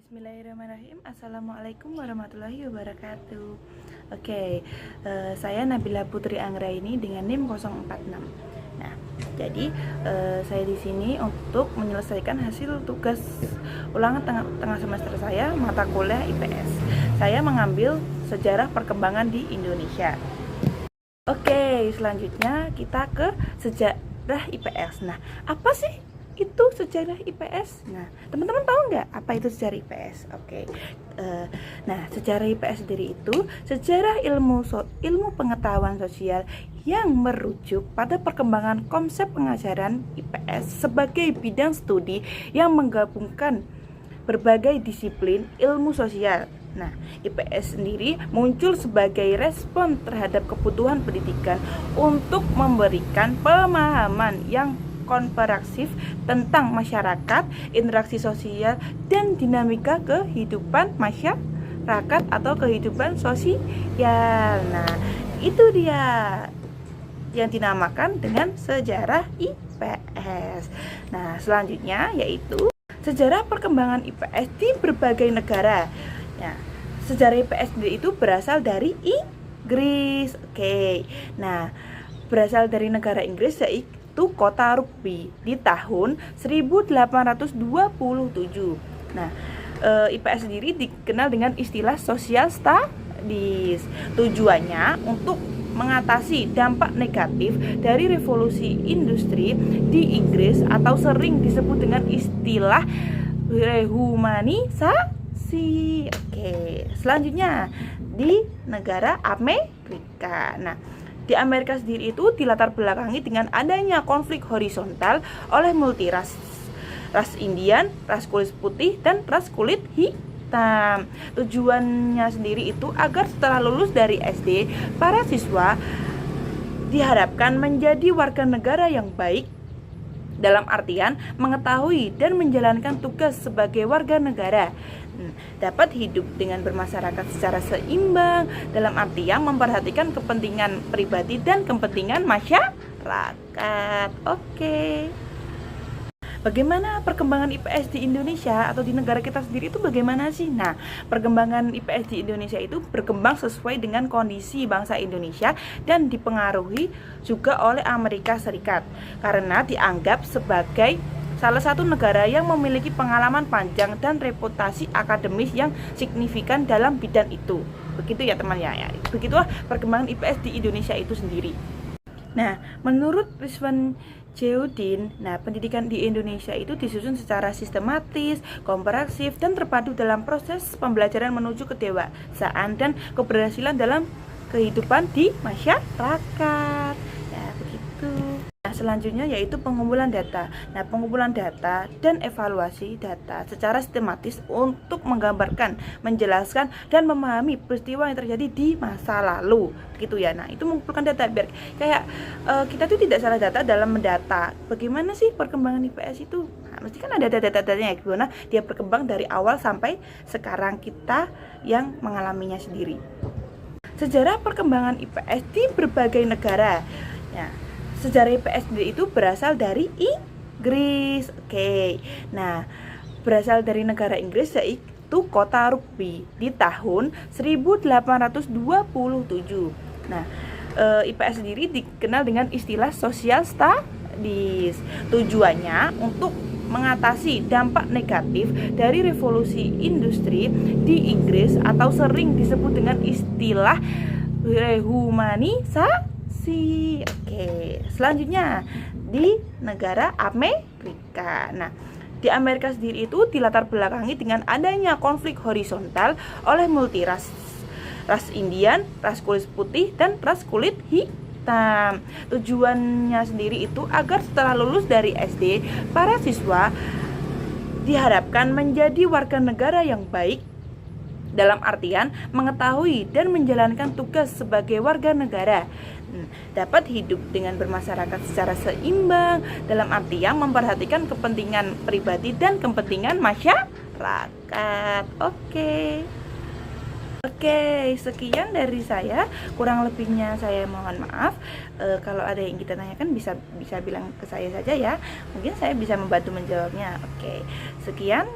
Bismillahirrahmanirrahim. Assalamualaikum warahmatullahi wabarakatuh. Oke, saya Nabila Putri Anggraini dengan NIM 046. Nah, jadi saya di sini untuk menyelesaikan hasil tugas ulangan tengah semester saya mata kuliah IPS. Saya mengambil sejarah perkembangan di Indonesia. Oke, selanjutnya kita ke sejarah IPS. Nah, apa sih itu sejarah IPS? Nah, teman-teman tahu nggak apa itu sejarah IPS? Oke. Nah, sejarah IPS sendiri itu sejarah ilmu pengetahuan sosial yang merujuk pada perkembangan konsep pengajaran IPS sebagai bidang studi yang menggabungkan berbagai disiplin ilmu sosial. Nah, IPS sendiri muncul sebagai respon terhadap kebutuhan pendidikan untuk memberikan pemahaman yang komprehensif tentang masyarakat, interaksi sosial, dan dinamika kehidupan masyarakat atau kehidupan sosial. Nah, itu dia yang dinamakan dengan sejarah IPS. Nah, selanjutnya yaitu sejarah perkembangan IPS di berbagai negara. Nah, sejarah IPS sendiri itu berasal dari Inggris. Oke. Nah, berasal dari negara Inggris yaitu kota Rugby di tahun 1827. Nah, IPS sendiri dikenal dengan istilah social studies. Tujuannya untuk mengatasi dampak negatif dari revolusi industri di Inggris atau sering disebut dengan istilah rehumanisasi. Oke, selanjutnya di negara Amerika. Nah, di Amerika sendiri itu dilatar belakangi dengan adanya konflik horizontal oleh multiras, ras Indian, ras kulit putih, dan ras kulit hitam. Tujuannya sendiri itu agar setelah lulus dari SD, para siswa diharapkan menjadi warga negara yang baik, dalam artian mengetahui dan menjalankan tugas sebagai warga negara, dapat hidup dengan bermasyarakat secara seimbang, dalam artian memperhatikan kepentingan pribadi dan kepentingan masyarakat. Oke. Bagaimana perkembangan IPS di Indonesia atau di negara kita sendiri itu bagaimana sih? Nah, perkembangan IPS di Indonesia itu berkembang sesuai dengan kondisi bangsa Indonesia dan dipengaruhi juga oleh Amerika Serikat karena dianggap sebagai salah satu negara yang memiliki pengalaman panjang dan reputasi akademis yang signifikan dalam bidang itu. Begitu ya teman ya. Begitulah perkembangan IPS di Indonesia itu sendiri. Nah, menurut Rizwan Jayudin, pendidikan di Indonesia itu disusun secara sistematis, komprehensif, dan terpadu dalam proses pembelajaran menuju kedewasaan dan keberhasilan dalam kehidupan di masyarakat. Ya, begitu. Nah, selanjutnya yaitu pengumpulan data. Nah, pengumpulan data dan evaluasi data secara sistematis untuk menggambarkan, menjelaskan, dan memahami peristiwa yang terjadi di masa lalu, gitu ya. Nah, itu mengumpulkan data biar kayak kita tuh tidak salah data dalam mendata. Bagaimana sih perkembangan IPS itu? Nah, mesti kan ada data-datanya ya, gimana dia berkembang dari awal sampai sekarang kita yang mengalaminya sendiri. Sejarah perkembangan IPS di berbagai negara. Ya, sejarah IPS sendiri itu berasal dari Inggris. Oke. Nah, berasal dari negara Inggris yaitu kota Rugby di tahun 1827. Nah, IPS sendiri dikenal dengan istilah social studies. Tujuannya untuk mengatasi dampak negatif dari revolusi industri di Inggris atau sering disebut dengan istilah rehumanisasi. Oke, selanjutnya di negara Amerika. Nah, di Amerika sendiri itu dilatar belakangi dengan adanya konflik horizontal oleh multiras, ras Indian, ras kulit putih, dan ras kulit hitam. Tujuannya sendiri itu agar setelah lulus dari SD, para siswa diharapkan menjadi warga negara yang baik, dalam artian mengetahui dan menjalankan tugas sebagai warga negara, dapat hidup dengan bermasyarakat secara seimbang, dalam artian memperhatikan kepentingan pribadi dan kepentingan masyarakat. Oke. Oke, sekian dari saya. Kurang lebihnya saya mohon maaf. Kalau ada yang kita tanyakan bisa bilang ke saya saja ya. Mungkin saya bisa membantu menjawabnya. Oke, sekian.